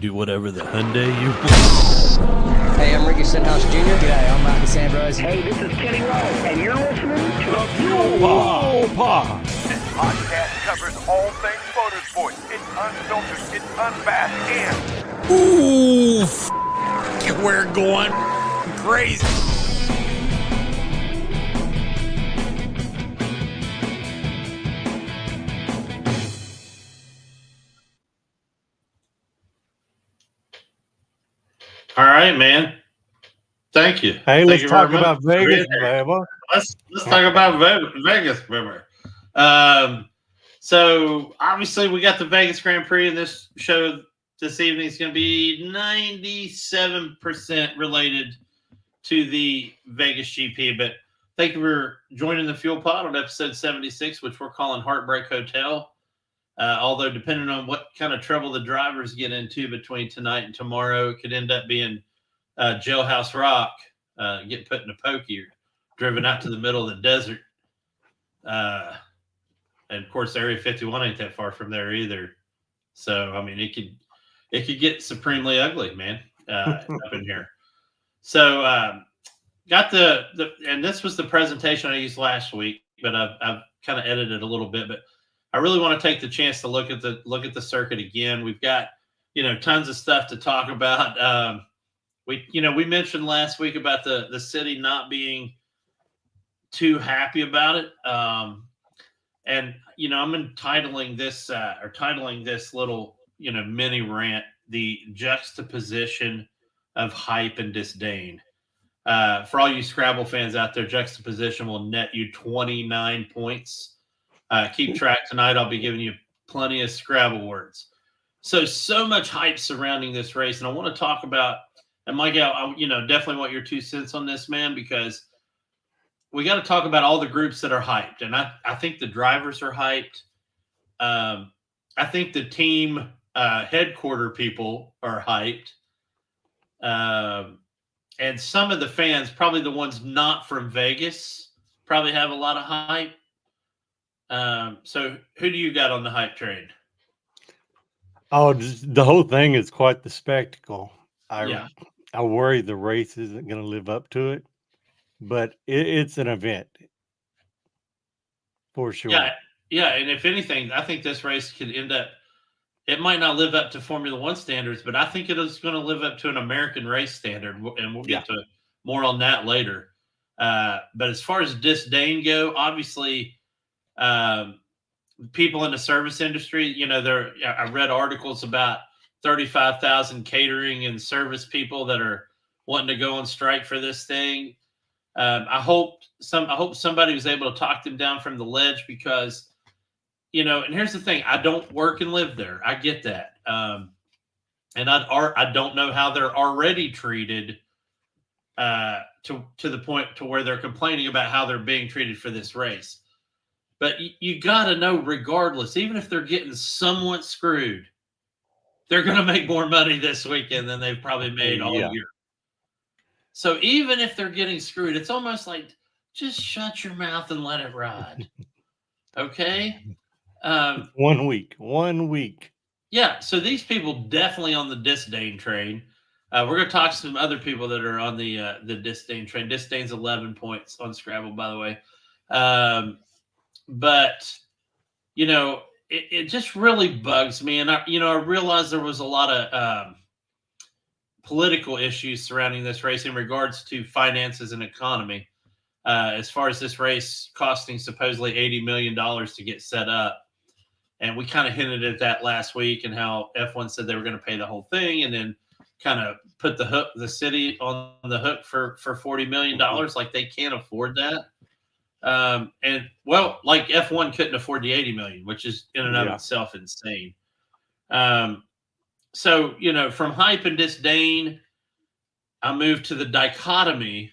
do whatever the Hyundai you want. Hey, I'm Ricky Stenhouse Jr. G'day, I'm Mark Sandrose. Hey, this is Kenny Rowe, and you're listening to The Fuel Pod. This podcast covers all things motorsports. It's unfiltered, it's unmasked, and Ooh, we're going crazy. All right, man. Thank you. Hey, let's you talk very about much. Vegas, baby. Let's talk about Vegas, baby. So obviously we got the Vegas Grand Prix, and this show this evening is going to be 97% related to the Vegas GP. But thank you for joining the Fuel Pod on episode 76, which we're calling Heartbreak Hotel. Although depending on what kind of trouble the drivers get into between tonight and tomorrow, it could end up being Jailhouse Rock, getting put in a pokey or driven out to the middle of the desert. And of course, Area 51 ain't that far from there either. So I mean, it could get supremely ugly, man, up in here. So got the and this was the presentation I used last week, but I've kind of edited a little bit, but I really want to take the chance to look at the circuit again. We've got, tons of stuff to talk about. We mentioned last week about the city not being too happy about it. And I'm titling this little, mini rant, the juxtaposition of hype and disdain. For all you Scrabble fans out there, juxtaposition will net you 29 points. Keep track tonight. I'll be giving you plenty of Scrabble words. So much hype surrounding this race. And I want to talk about, and Mike, I definitely want your 2 cents on this, man, because we got to talk about all the groups that are hyped. And I think the drivers are hyped. I think the team headquarter people are hyped. And some of the fans, probably the ones not from Vegas, probably have a lot of hype. So who do you got on the hype train? Oh, the whole thing is quite the spectacle. Yeah. I worry the race isn't going to live up to it, but it's an event for sure. Yeah. And if anything, I think this race could end up, it might not live up to Formula One standards, but I think it is going to live up to an American race standard, and we'll get to more on that later. But as far as disdain go, obviously, people in the service industry, I read articles about 35,000 catering and service people that are wanting to go on strike for this thing. I hope somebody was able to talk them down from the ledge because, and here's the thing, I don't work and live there. I get that. And I don't know how they're already treated to the point to where they're complaining about how they're being treated for this race. But you got to know, regardless, even if they're getting somewhat screwed, they're going to make more money this weekend than they've probably made all year. So even if they're getting screwed, it's almost like just shut your mouth and let it ride. Okay? 1 week. Yeah. So these people definitely on the disdain train. We're going to talk to some other people that are on the disdain train. Disdain's 11 points on Scrabble, by the way. But, it just really bugs me. And, I realized there was a lot of political issues surrounding this race in regards to finances and economy. As far as this race costing supposedly $80 million to get set up. And we kind of hinted at that last week and how F1 said they were going to pay the whole thing and then kind of put the city on the hook for $40 million. Like they can't afford that. And well, like F1 couldn't afford the 80 million, which is in and of itself insane. So, from hype and disdain, I moved to the dichotomy,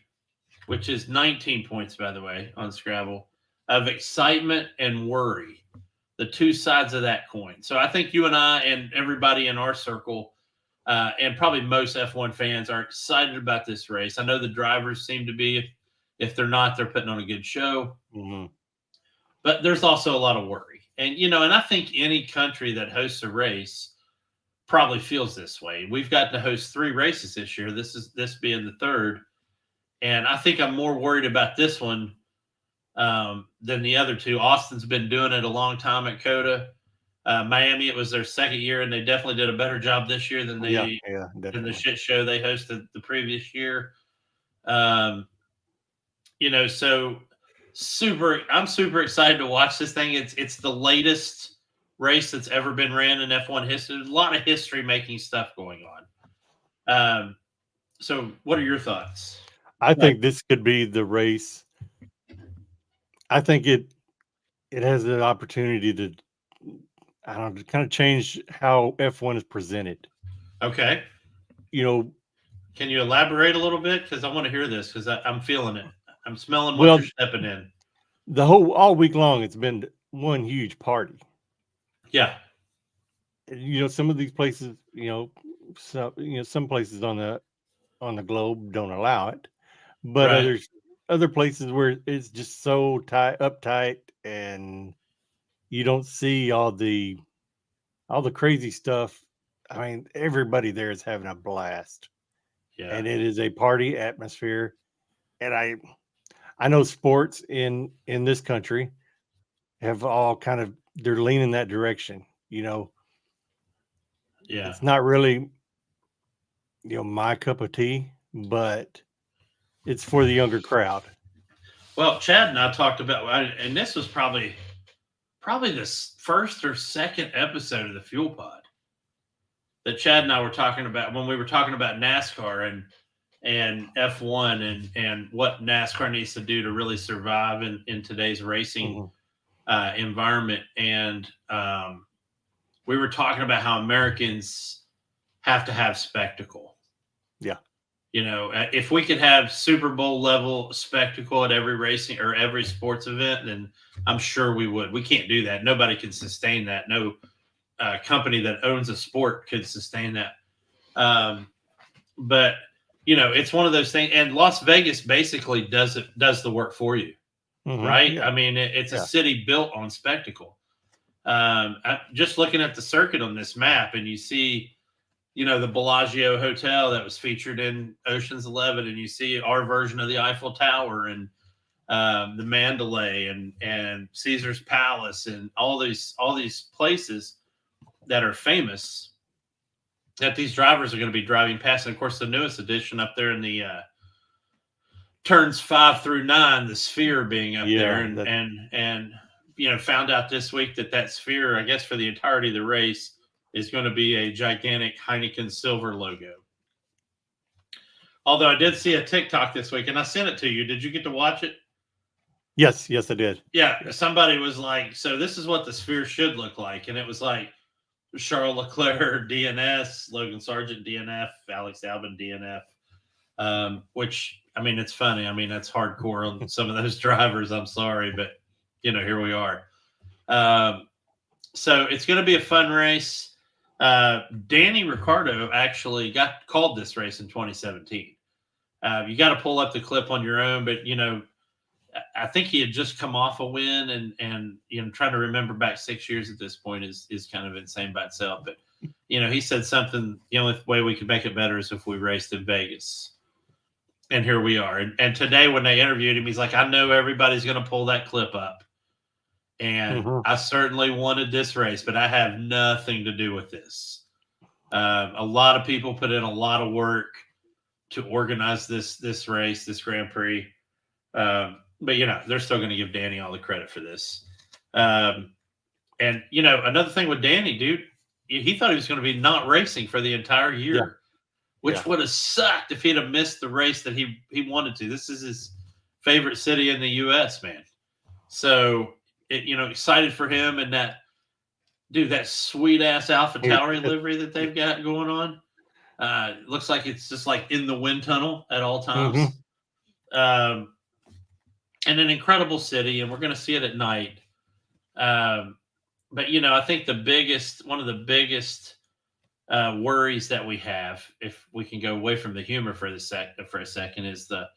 which is 19 points, by the way, on Scrabble, of excitement and worry, the two sides of that coin. So I think you and I and everybody in our circle, and probably most F1 fans are excited about this race. I know the drivers seem to be. If they're not, they're putting on a good show. Mm-hmm. But there's also a lot of worry. And, and I think any country that hosts a race probably feels this way. We've got to host 3 races this year. This being the 3rd, and I think I'm more worried about this one than the other 2. Austin's been doing it a long time at COTA. Miami, it was their 2nd year, and they definitely did a better job this year than Yeah, than the definitely. shit show they hosted the previous year. So I'm super excited to watch this thing. It's the latest race that's ever been ran in F1 history. There's a lot of history making stuff going on. So what are your thoughts? I think this could be the race. I think it has the opportunity to, I don't know, kind of change how F1 is presented. Okay. You know, Can you elaborate a little bit? Because I want to hear this because I'm feeling it. I'm smelling what well, you're stepping in. all week long, it's been one huge party. Yeah. Some of these places, some places on the globe don't allow it, but Right. other places where it's just so uptight, and you don't see all the crazy stuff. I mean, everybody there is having a blast, Yeah. and it is a party atmosphere. And I know sports in this country have all kind of, they're leaning that direction. Yeah. It's not really my cup of tea, but it's for the younger crowd. Well, Chad and I talked about, and this was probably the first or second episode of the Fuel Pod that Chad and I were talking about when we were talking about NASCAR and F1 and what NASCAR needs to do to really survive in today's racing environment. And we were talking about how Americans have to have spectacle. Yeah. If we could have Super Bowl level spectacle at every racing or every sports event, then I'm sure we would. We can't do that. Nobody can sustain that. No company that owns a sport could sustain that. But it's one of those things. And Las Vegas basically does the work for you, right? Yeah. I mean, it's a city built on spectacle. Just looking at the circuit on this map, and you see, the Bellagio Hotel that was featured in Ocean's 11, and you see our version of the Eiffel Tower and the Mandalay and Caesar's Palace and all these places that are famous that these drivers are going to be driving past. And of course, the newest addition up there in the turns 5 through 9, the Sphere being up there, and found out this week that Sphere, I guess for the entirety of the race, is going to be a gigantic Heineken silver logo. Although I did see a TikTok this week, and I sent it to you. Did you get to watch it? Yes, I did. Yeah, somebody was like, so this is what the Sphere should look like. And it was like Charles Leclerc, DNS, Logan Sargent, DNF, Alex Albon, DNF, which, I mean, it's funny. I mean, that's hardcore on some of those drivers. I'm sorry, but, here we are. So it's going to be a fun race. Danny Ricciardo actually got called this race in 2017. You got to pull up the clip on your own, but I think he had just come off a win, and trying to remember back 6 years at this point is kind of insane by itself. But he said something. The only way we could make it better is if we raced in Vegas, and here we are. And today when they interviewed him, he's like, I know everybody's going to pull that clip up. And I certainly wanted this race, but I have nothing to do with this. A lot of people put in a lot of work to organize this race, this Grand Prix. But they're still going to give Danny all the credit for this. And another thing with Danny, dude, he thought he was going to be not racing for the entire year, which would have sucked if he'd have missed the race that he wanted to. This is his favorite city in the U.S., man. So, excited for him, and that sweet ass AlphaTauri livery that they've got going on. Looks like it's just like in the wind tunnel at all times. And an incredible city, and we're going to see it at night. But I think one of the biggest worries that we have, if we can go away from the humor for a second, is the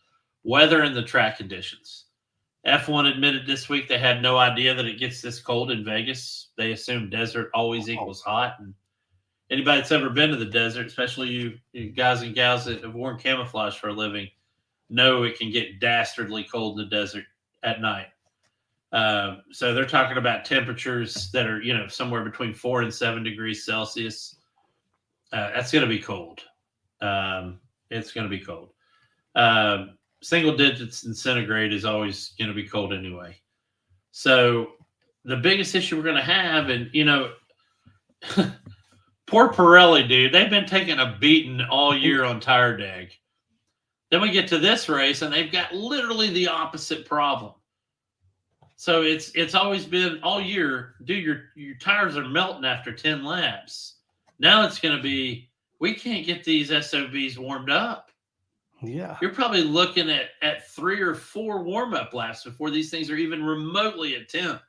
weather and the track conditions. F1 admitted this week they had no idea that it gets this cold in Vegas. They assume desert always equals hot. And anybody that's ever been to the desert, especially you guys and gals that have worn camouflage for a living, know it can get dastardly cold in the desert at night. So they're talking about temperatures that are, somewhere between 4 and 7 degrees Celsius. That's going to be cold. It's going to be cold. Single digits in centigrade is always going to be cold anyway. So the biggest issue we're going to have, and, poor Pirelli, dude, they've been taking a beating all year on tire dag. Then we get to this race, and they've got literally the opposite problem. So it's always been all year, dude, your tires are melting after 10 laps. Now it's going to be, we can't get these SOBs warmed up. Yeah. You're probably looking at 3 or 4 warm-up laps before these things are even remotely at temp.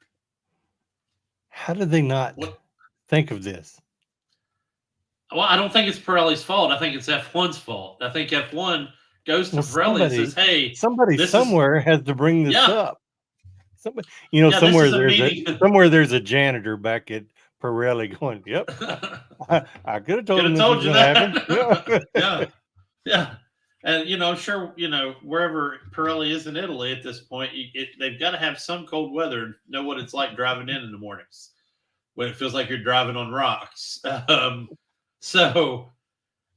How did they not think of this? Well, I don't think it's Pirelli's fault. I think it's F1's fault. I think F1 goes to Pirelli and says, hey, somebody somewhere has to bring this up. Somebody, somewhere there's a janitor back at Pirelli going, yep, I could have told him this was going to happen. Yeah. And, I'm sure, wherever Pirelli is in Italy at this point, they've got to have some cold weather and know what it's like driving in the mornings when it feels like you're driving on rocks. So,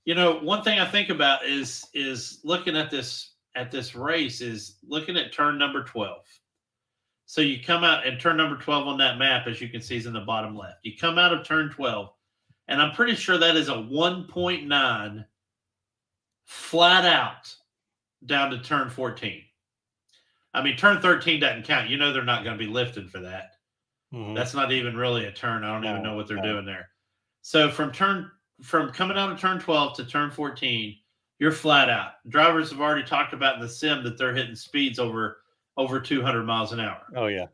one thing I think about is looking at this race is looking at turn number 12. So you come out, and turn number 12 on that map, as you can see, is in the bottom left. You come out of turn 12, and I'm pretty sure that is a 1.9 flat out down to turn 14. I mean, turn 13 doesn't count. They're not going to be lifting for that. Mm-hmm. That's not even really a turn. I don't even know what they're doing there. So from coming out of turn 12 to turn 14, you're flat out. Drivers have already talked about in the sim that they're hitting speeds over 200 miles an hour. Oh, yeah.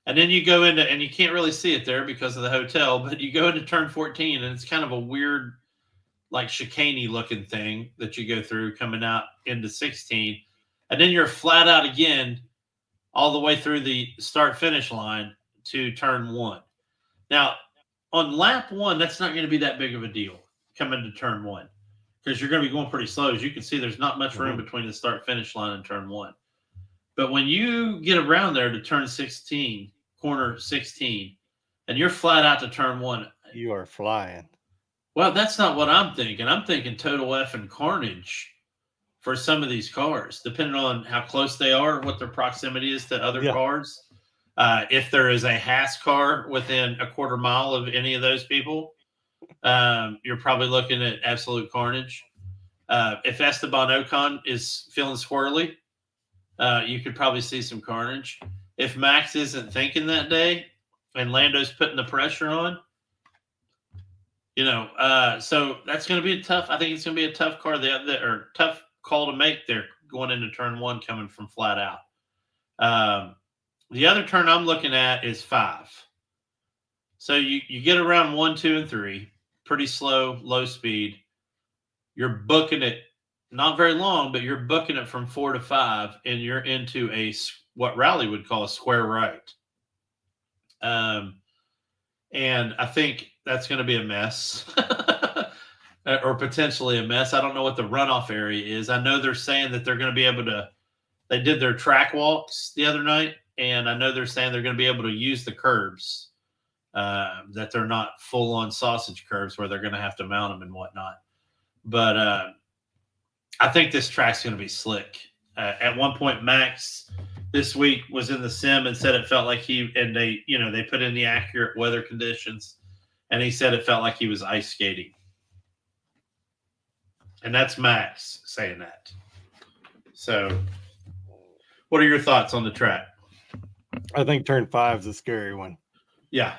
And then you go into, and you can't really see it there because of the hotel, but you go into turn 14, and it's kind of a weird, like chicane looking thing that you go through coming out into 16. And then you're flat out again all the way through the start finish line to turn 1. Now, on lap 1, that's not going to be that big of a deal coming to turn 1 because you're going to be going pretty slow. As you can see, there's not much room between the start finish line and turn 1. But when you get around there to turn 16, corner 16, and you're flat out to turn 1, you are flying. Well, that's not what I'm thinking. I'm thinking total effing carnage for some of these cars, depending on how close they are, what their proximity is to other cars. If there is a Haas car within a quarter mile of any of those people, you're probably looking at absolute carnage. If Esteban Ocon is feeling squirrely, you could probably see some carnage. If Max isn't thinking that day and Lando's putting the pressure on, so that's going to be tough. I think it's going to be a tough tough call to make there going into turn 1 coming from flat out. The other turn I'm looking at is 5. So you get around 1, 2, and 3, pretty slow, low speed. You're booking it not very long, but you're booking it from 4 to 5, and you're into what Rowley would call a square right. And I think that's going to be a mess or potentially a mess. I don't know what the runoff area is. I know they're saying that they're going to be able to, they did their track walks the other night, and I know they're saying they're going to be able to use the curbs, that they're not full on sausage curbs where they're going to have to mount them and whatnot. But I think this track's going to be slick. At one point, Max this week was in the sim and said it felt like they put in the accurate weather conditions, and he said it felt like he was ice skating. And that's Max saying that. So what are your thoughts on the track? I think turn 5 is a scary one. Yeah.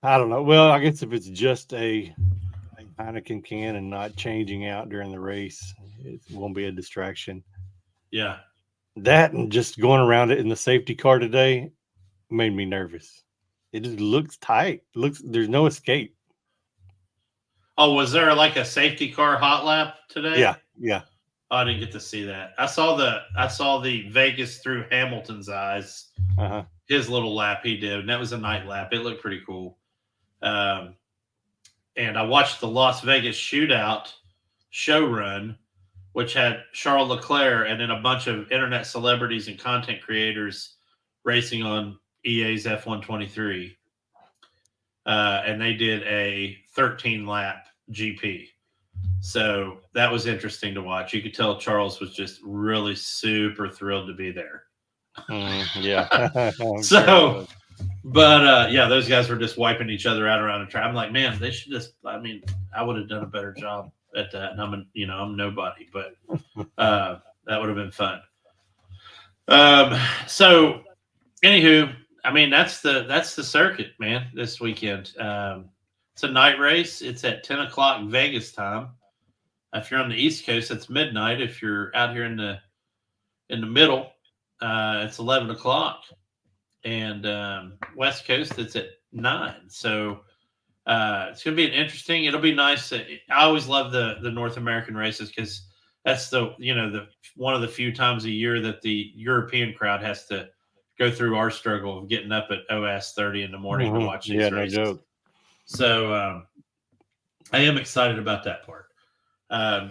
I don't know. Well, I guess if it's just a Heineken can and not changing out during the race, it won't be a distraction. Yeah. That and just going around it in the safety car today made me nervous. It just looks tight. There's no escape. Oh, was there like a safety car hot lap today? Yeah. Oh, I didn't get to see that. I saw the Vegas through Hamilton's eyes. His little lap he did, and that was a night lap. It looked pretty cool. And I watched the Las Vegas Shootout show run, which had Charles Leclerc and then a bunch of internet celebrities and content creators racing on EA's F123. And they did a 13-lap GP. So that was interesting to watch. You could tell Charles was just really super thrilled to be there. Yeah. So, but yeah, those guys were just wiping each other out around the track. I'm like, man, they should just. I mean, I would have done a better job at that. And I'm nobody, but that would have been fun. So, anywho, I mean, that's the circuit, man. This weekend, it's a night race. It's at 10 o'clock Vegas time. If you're on the East Coast, it's midnight. If you're out here in the middle, it's 11 o'clock, and West Coast, it's at 9. So it's going to be an interesting. It'll be nice. I always love the North American races because that's the one of the few times a year that the European crowd has to go through our struggle of getting up at OS 30 in the morning to watch these races. No joke. So I am excited about that part. I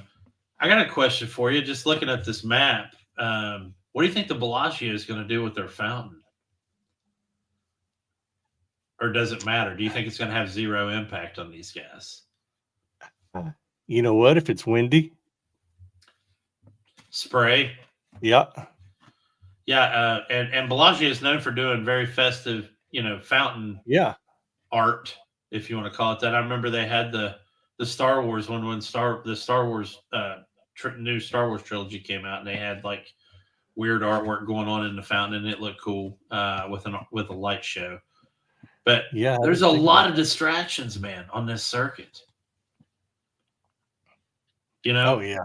got a question for you. Just looking at this map, what do you think the Bellagio is going to do with their fountain? Or does it matter? Do you think it's going to have zero impact on these guys? You know what? If it's windy, spray. Yeah. Yeah. And Bellagio is known for doing very festive, fountain art, if you want to call it that. I remember they had the Star Wars one when the Star Wars new Star Wars trilogy came out, and they had like weird artwork going on in the fountain, and it looked cool with a light show. But there's a lot of distractions, man, on this circuit. Oh yeah.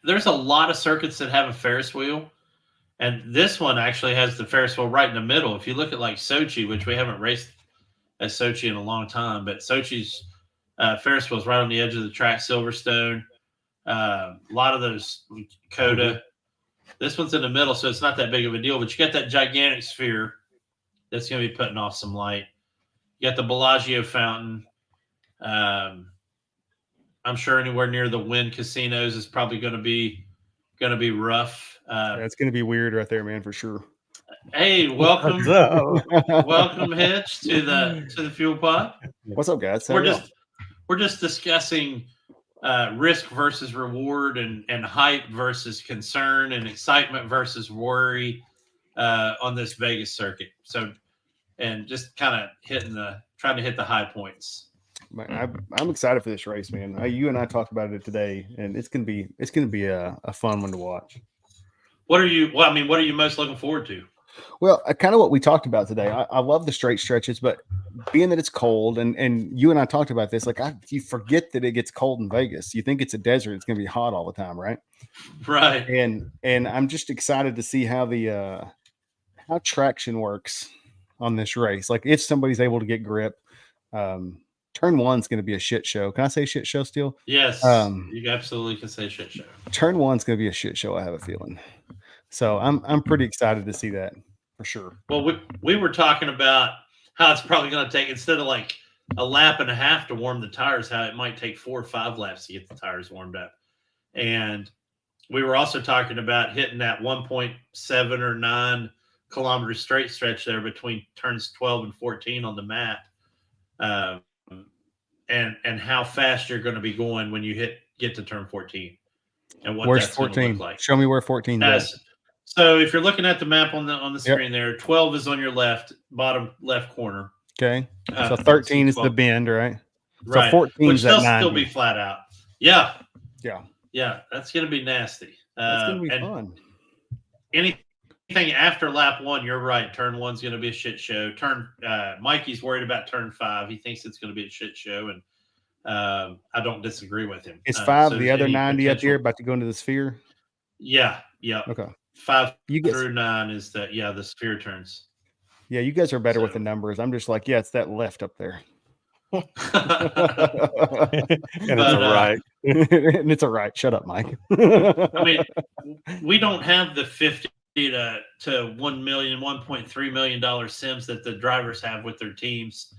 There's a lot of circuits that have a Ferris wheel, and this one actually has the Ferris wheel right in the middle. If you look at like Sochi, which we haven't raced at Sochi in a long time, but Sochi's Ferris wheel's right on the edge of the track. Silverstone, a lot of those Coda. Mm-hmm. This one's in the middle, so it's not that big of a deal. But you got that gigantic sphere that's going to be putting off some light. You got the Bellagio fountain. I'm sure anywhere near the Wynn casinos is probably going to be rough. It's going to be weird right there, man, for sure. Hey, welcome, welcome, Hitch, to the fuel pod. What's up, guys? We're just discussing risk versus reward and hype versus concern and excitement versus worry on this Vegas circuit. So, and just kind of trying to hit the high points. I'm excited for this race, man. You and I talked about it today, and it's gonna be a fun one to watch. What are you most looking forward to? Well, kind of what we talked about today. I love the straight stretches, but being that it's cold, and you and I talked about this, you forget that it gets cold in Vegas. You think it's a desert; it's going to be hot all the time, right? Right. And I'm just excited to see how how traction works on this race. Like if somebody's able to get grip, turn one's going to be a shit show. Can I say shit show still? Yes, you absolutely can say shit show. Turn one's going to be a shit show. I have a feeling. So I'm pretty excited to see that for sure. Well, we were talking about how it's probably going to take, instead of like a lap and a half to warm the tires, how it might take 4 or 5 laps to get the tires warmed up. And we were also talking about hitting that 1.7 or 9 kilometer straight stretch there between turns 12 and 14 on the map. And how fast you're going to be going when you get to turn 14. And what where's that's 14? Going to look like. Show me where 14 is. So if you're looking at the map on the screen there, 12 is on your bottom left corner. Okay. So 13 is the bend, right? Right. So 14 is that 9. Still be flat out. Yeah. Yeah. Yeah. That's going to be nasty. That's going to be fun. Anything after lap 1, you're right. Turn 1's going to be a shit show. Mikey's worried about turn 5. He thinks it's going to be a shit show. And I don't disagree with him. Is 5 the other 90 up there about to go into the sphere? Yeah. Yeah. Okay. 5 through 9 is the sphere turns. Yeah, you guys are better with the numbers. I'm just like, it's that left up there. And it's a right. And it's a right. Shut up, Mike. I mean, we don't have the 50 to $1 million, $1.3 million sims that the drivers have with their teams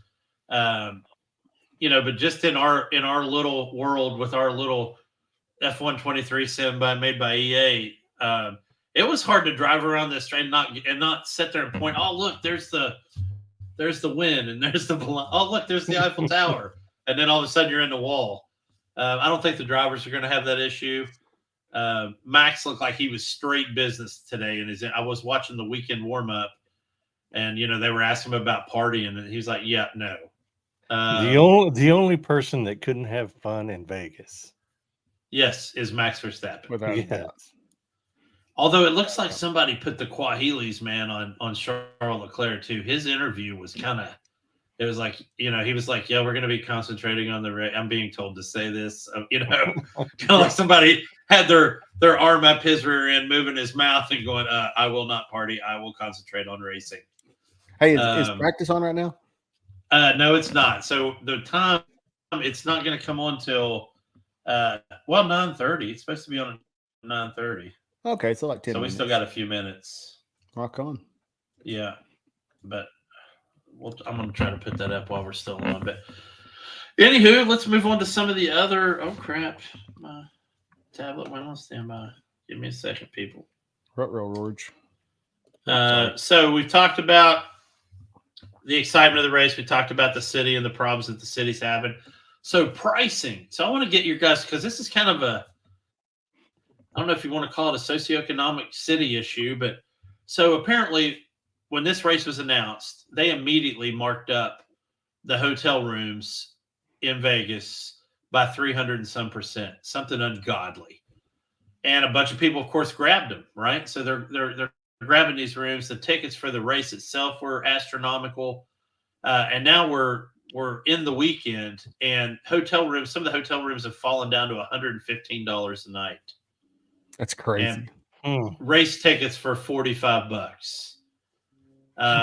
But just in our little world with our little F-123 sim made by EA, it was hard to drive around this train and not sit there and point. Oh, look, there's the wind, and there's oh, look, there's the Eiffel Tower, and then all of a sudden you're in the wall. I don't think the drivers are going to have that issue. Max looked like he was straight business today, and I was watching the weekend warm up, and they were asking him about partying, and he's like, "Yeah, no." The only person that couldn't have fun in Vegas, yes, is Max Verstappen. Without a doubt. Although it looks like somebody put the Kwahilis, man, on Charles Leclerc too. His interview was kind of, it was like, he was like, "Yeah, we're going to be concentrating on the race. I'm being told to say this," kind of like somebody had their arm up his rear end, moving his mouth and going, "I will not party. I will concentrate on racing." Hey, is practice on right now? No, it's not. So the time, it's not going to come on till 9:30. It's supposed to be on at 9:30. Okay, so like 10 So we minutes. still got a few minutes. Rock on. Yeah, but I'm going to try to put that up while we're still on. But anywho, let's move on to some of the other. Oh crap, my tablet went on standby. Give me a second, people. Roll, George. So we've talked about the excitement of the race. We talked about the city and the problems that the city's having. So pricing. So I want to get your guys, because this is kind of I don't know if you want to call it a socioeconomic city issue, but so apparently when this race was announced, they immediately marked up the hotel rooms in Vegas by 300 and some %, something ungodly. And a bunch of people, of course, grabbed them, right? So they're grabbing these rooms. The tickets for the race itself were astronomical. And now we're in the weekend, and hotel rooms, some of the hotel rooms have fallen down to $115 a night. That's crazy. And race tickets for $45.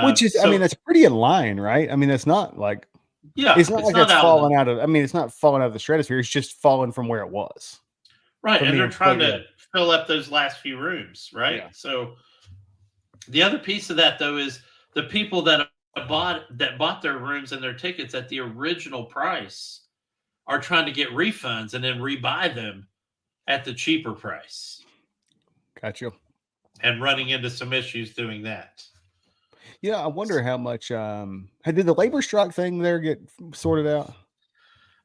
Which is, that's pretty in line, right? I mean, it's not like, it's not like it's falling out of, it's not falling out of the stratosphere. It's just falling from where it was. Right. And they're trying to fill up those last few rooms, right? Yeah. So the other piece of that, though, is the people that bought their rooms and their tickets at the original price are trying to get refunds and then rebuy them at the cheaper price. Gotcha. And running into some issues doing that. Yeah, I wonder how much. Did the labor strike thing there get sorted out?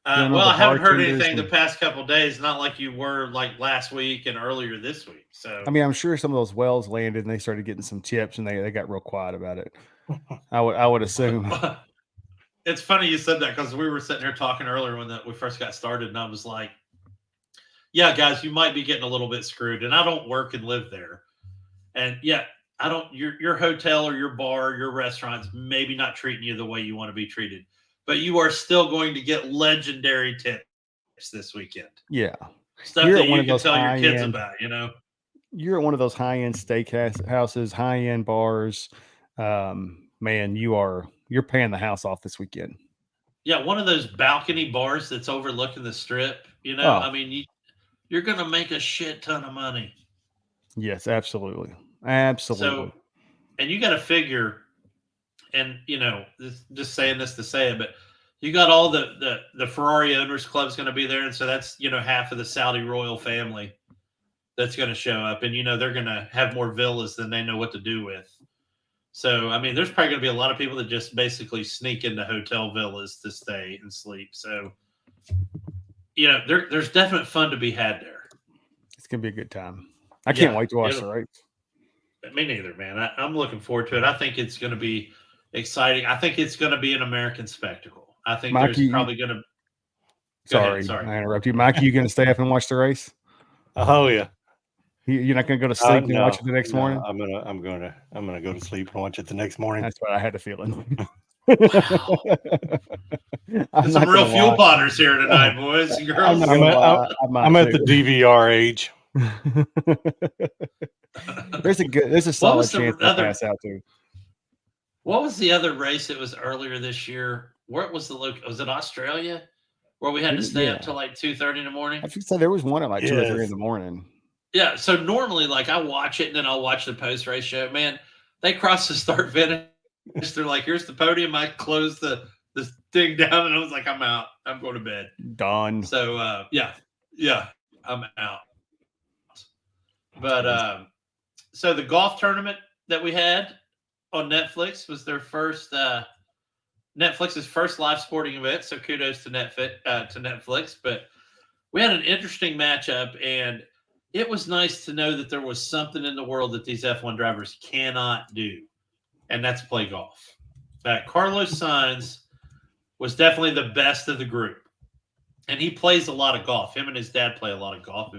Well, I haven't heard anything the past couple of days. Not like you were like last week and earlier this week. So I'm sure some of those wells landed and they started getting some tips, and they got real quiet about it. I would assume. It's funny you said that, because we were sitting here talking earlier when we first got started, and I was like, "Yeah, guys, you might be getting a little bit screwed." And I don't work and live there, and yeah, I don't. Your hotel or your bar, your restaurant's maybe not treating you the way you want to be treated, but you are still going to get legendary tips this weekend. Yeah, stuff that you can tell your kids about. You're at one of those high-end steakhouses, high-end bars. Man, you're paying the house off this weekend. Yeah, one of those balcony bars that's overlooking the strip. You're going to make a shit ton of money. Yes, absolutely. Absolutely. So, and you got to figure, and just saying this to say it, but you got all the Ferrari owners club's going to be there, and so that's half of the Saudi royal family that's going to show up, and they're going to have more villas than they know what to do with. So there's probably going to be a lot of people that just basically sneak into hotel villas to stay and sleep. So there's definite fun to be had there. It's going to be a good time. I can't wait to watch the race. Me neither, man. I'm looking forward to it. I think it's going to be exciting. I think it's going to be an American spectacle. I think Mikey, there's probably going to. Sorry, I interrupt you, Mikey. You going to stay up and watch the race? Oh yeah. You're not going to go to sleep and watch it the next morning? I'm gonna go to sleep and watch it the next morning. That's what I had a feeling. Some real fuel potters here tonight, boys and girls. I'm at the DVR age. There's a solid chance to pass out too. What was the other race that was earlier this year? Where was was it Australia? Where we had to stay up till like 2:30 in the morning? I think so. There was one at like 2 or 3 in the morning. Yeah. So normally, like, I watch it and then I'll watch the post-race show. Man, they cross the start finish. They're like, "Here's the podium." I close the this thing down, and I was like, I'm out. I'm going to bed. Done. So yeah, I'm out. But so the golf tournament that we had on Netflix was their first Netflix's first live sporting event. So kudos to Netflix. But we had an interesting matchup, and it was nice to know that there was something in the world that these F1 drivers cannot do, and that's play golf. Carlos Sainz was definitely the best of the group, and he plays a lot of golf. Him and his dad play a lot of golf.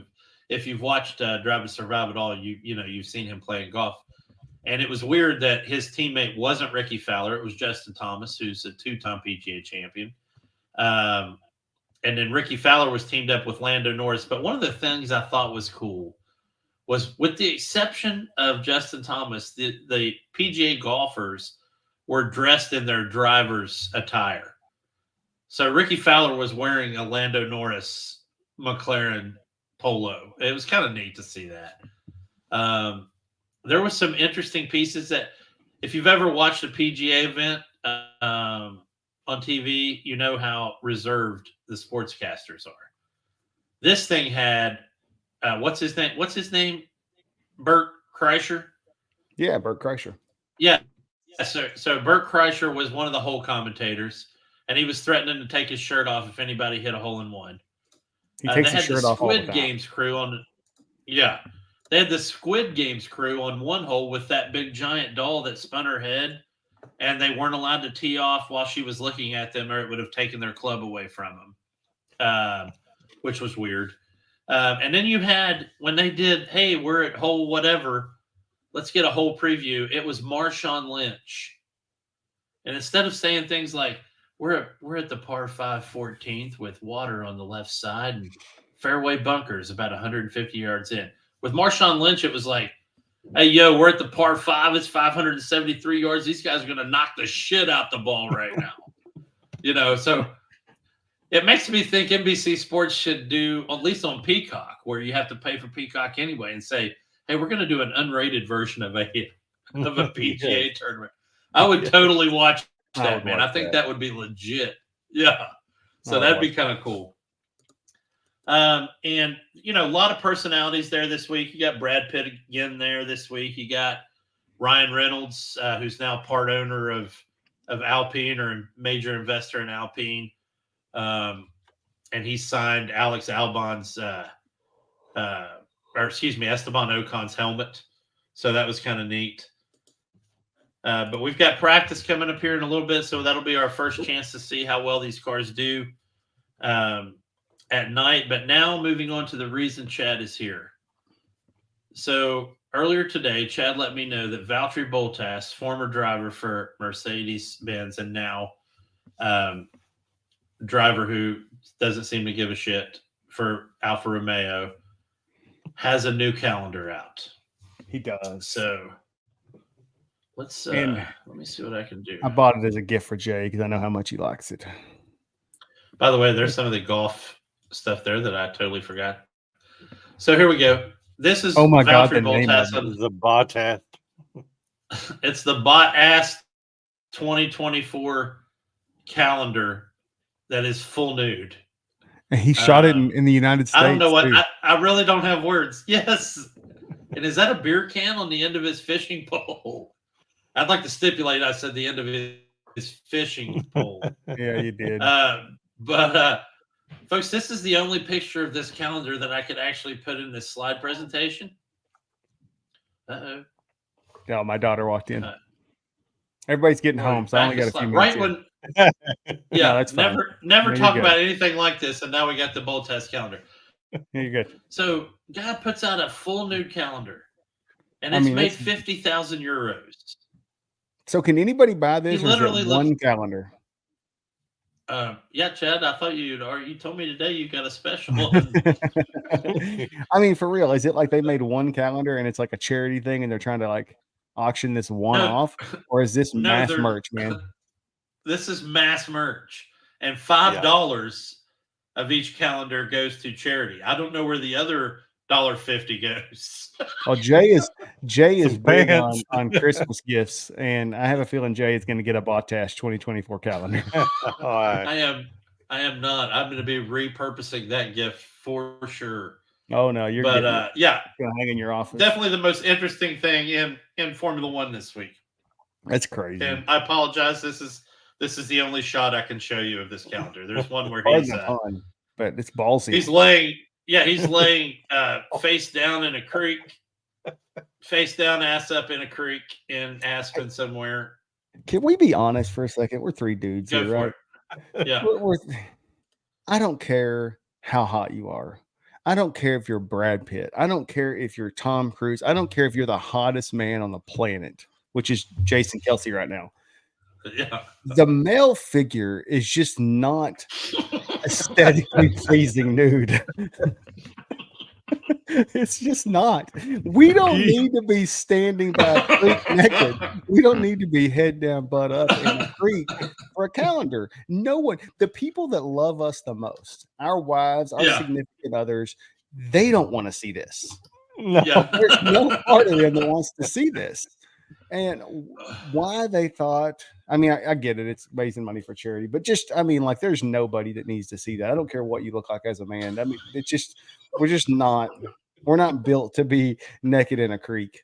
If you've watched Drive to Survive at all, you've seen him playing golf. And it was weird that his teammate wasn't Ricky Fowler. It was Justin Thomas, who's a two-time PGA champion. And then Ricky Fowler was teamed up with Lando Norris. But one of the things I thought was cool was, with the exception of Justin Thomas, the PGA golfers were dressed in their driver's attire. So Ricky Fowler was wearing a Lando Norris McLaren polo. It was kind of neat to see that. There was some interesting pieces that, if you've ever watched a PGA event on TV, you know how reserved the sportscasters are. This thing had what's his name? Bert Kreischer. Yeah, Bert Kreischer. Yeah. So Bert Kreischer was one of the hole commentators, and he was threatening to take his shirt off if anybody hit a hole in one. He takes his shirt off all the Squid time. Games crew on. Yeah. They had the Squid Games crew on one hole with that big giant doll that spun her head, and they weren't allowed to tee off while she was looking at them, or it would have taken their club away from them, which was weird. And then you had, when they did, hey, we're at hole whatever, let's get a hole preview. It was Marshawn Lynch. And instead of saying things like, we're at the par 5 14th with water on the left side and fairway bunkers about 150 yards in. With Marshawn Lynch, it was like, hey, yo, we're at the par 5. It's 573 yards. These guys are going to knock the shit out the ball right now. So it makes me think NBC Sports should do, at least on Peacock, where you have to pay for Peacock anyway, and say, hey, we're going to do an unrated version of a PGA tournament. I would totally watch that, man. I think that would be legit. Yeah. So that'd be kind of cool. And a lot of personalities there this week. You got Brad Pitt again there this week. You got Ryan Reynolds, who's now part owner of Alpine, or a major investor in Alpine. And he signed Alex Albon's, Esteban Ocon's helmet. So that was kind of neat. But we've got practice coming up here in a little bit, so that'll be our first chance to see how well these cars do at night. But now moving on to the reason Chad is here. So earlier today, Chad let me know that Valtteri Bottas, former driver for Mercedes-Benz and now driver who doesn't seem to give a shit for Alfa Romeo, has a new calendar out. He does. So let's let me see what I can do. I bought it as a gift for Jay because I know how much he likes it. By the way, there's some of the golf stuff there that I totally forgot. So here we go. This is God, the Valtteri name Bottas. of it. The Bottas. It's the Bottas 2024 calendar that is full nude. And he shot it in the United States. I don't know what too. I really don't have words. Yes. And is that a beer can on the end of his fishing pole? I'd like to stipulate I said the end of his fishing pole. Yeah, you did. But folks, this is the only picture of this calendar that I could actually put in this slide presentation. Uh-oh. Oh, my daughter walked in. Everybody's getting home, so I only got a few minutes. Right when, yeah, no, that's fine. Never talk about anything like this, and now we got the Bottas calendar. Yeah, you're good. So, guy puts out a full nude calendar, and it's made 50,000 euros. So, can anybody buy this? He literally one calendar. Yeah, Chad. I thought you told me today you got a special. I mean, for real, is it like they made one calendar and it's like a charity thing, and they're trying to like auction this one off, or is this mass merch, man? This is mass merch, and $5 of each calendar goes to charity. I don't know where the other $1.50 goes. Oh, Jay is Some big pants. on Christmas gifts, and I have a feeling Jay is going to get a Botash 2024 calendar. All right. I am not. I'm going to be repurposing that gift for sure. Oh no, you're But getting it. yeah, It's gonna hang in your office. definitely the most interesting thing in Formula One this week. That's crazy. And I apologize. This is the only shot I can show you of this calendar. There's one where Pardon he's the pun, but it's ballsy. he's laying face down in a creek, face down, ass up in a creek in Aspen somewhere. Can we be honest for a second? We're three dudes Go here, for right? it. Yeah. I don't care how hot you are. I don't care if you're Brad Pitt. I don't care if you're Tom Cruise. I don't care if you're the hottest man on the planet, which is Jason Kelsey right now. Yeah. The male figure is just not aesthetically pleasing, dude. It's just not. We don't need to be standing by a creek naked. We don't need to be head down, butt up in a creek for a calendar. No one, the people that love us the most, our wives, our Yeah. significant others, they don't want to see this. No. Yeah. There's no part of them that wants to see this. And why they thought, I mean, I get it. It's raising money for charity, but just, I mean, like, there's nobody that needs to see that. I don't care what you look like as a man. I mean, it's just, we're not built to be naked in a creek.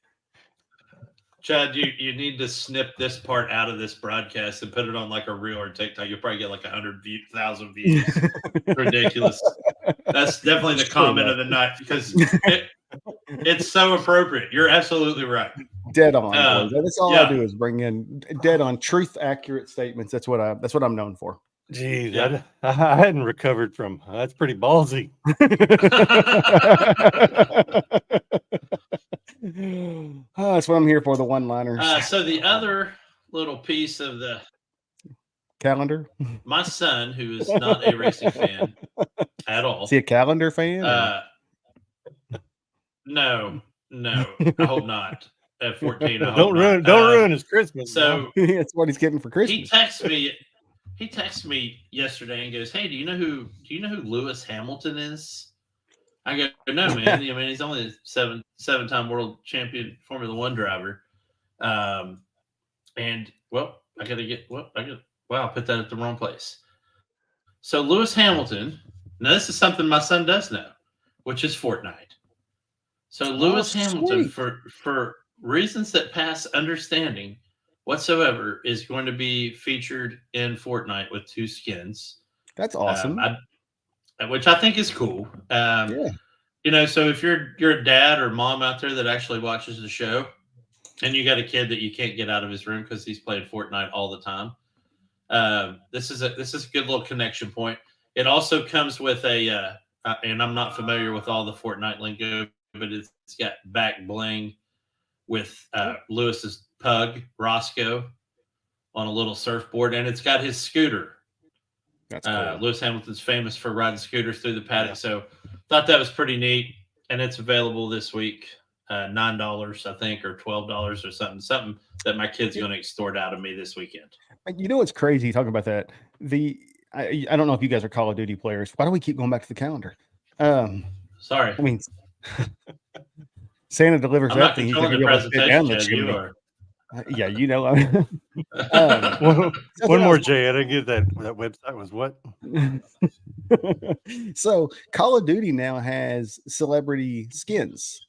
Chad, you need to snip this part out of this broadcast and put it on like a reel or TikTok. You'll probably get like 100,000 views. Ridiculous. That's definitely the comment of the night because it's so appropriate. You're absolutely right. Dead on. Boys. That's all yeah. I do is bring in dead on, truth accurate statements. That's what I'm known for. Geez, Yeah. I hadn't recovered from that's pretty ballsy. That's what I'm here for, the one-liners. So the other little piece of the Calendar. my son, who is not a racing fan at all. Is he a calendar fan? No, I hope not. At 14, I hope Don't ruin his Christmas. So That's what he's getting for he Christmas. texted me yesterday and goes, "Hey, do you know who Lewis Hamilton is?" I go, "No, man. I mean, he's only a seven-time world champion Formula One driver." And well, I put that at the wrong place. So Lewis Hamilton. Now this is something my son does know, which is Fortnite. So Lewis Hamilton, for reasons that pass understanding whatsoever, is going to be featured in Fortnite with 2 skins. That's awesome. Which I think is cool. Yeah. You know, so if you're a dad or mom out there that actually watches the show, and you got a kid that you can't get out of his room because he's playing Fortnite all the time, this is a good little connection point. It also comes with a, and I'm not familiar with all the Fortnite lingo, but it's got back bling with Lewis's pug Roscoe on a little surfboard, and it's got his scooter. That's cool. Lewis Hamilton's famous for riding scooters through the paddock, so thought that was pretty neat, and it's available this week. $9, I think, or $12 or something that my kid's going to extort out of me this weekend. You know what's crazy talking about that? I don't know if you guys are Call of Duty players. Why do we keep going back to the calendar? Sorry, I mean, Santa delivers I'm not everything. He's controlling going the to be able to fit down presentation, the Chad. You chimney. are. Yeah, you know. One more, Jay. I didn't get that website was what? So Call of Duty now has celebrity skins.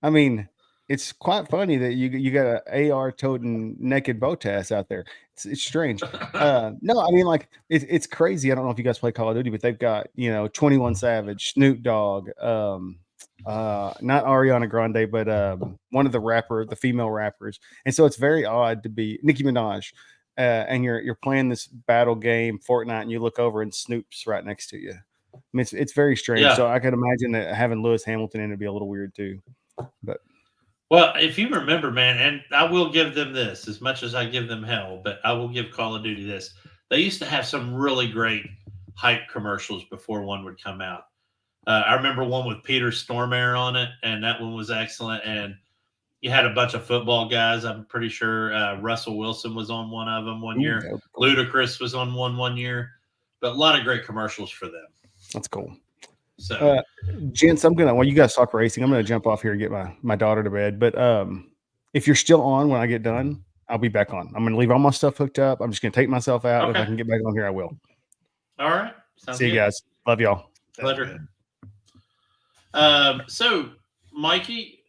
I mean, it's quite funny that you got an AR toting naked Botas out there. It's strange. No, I mean, like it's crazy. I don't know if you guys play Call of Duty, but they've got 21 Savage, Snoop Dogg, not Ariana Grande, but one of the female rappers. And so it's very odd to be Nicki Minaj, and you're playing this battle game Fortnite, and you look over and Snoop's right next to you. I mean, it's very strange. Yeah. So I could imagine that having Lewis Hamilton in it would be a little weird too. But Well, if you remember, man, and I will give them this as much as I give them hell, but I will give Call of Duty this. They used to have some really great hype commercials before one would come out. I remember one with Peter Stormare on it, and that one was excellent. And you had a bunch of football guys. I'm pretty sure Russell Wilson was on one of them one year. Ludacris was on one year. But a lot of great commercials for them. That's cool. So Gents, while you guys talk racing, I'm gonna jump off here and get my daughter to bed. But if you're still on when I get done, I'll be back on. I'm gonna leave all my stuff hooked up. I'm just gonna take myself out. If I okay, can get back on here, I will. all right, sounds See you good. guys. Love y'all. Pleasure. So, Mikey,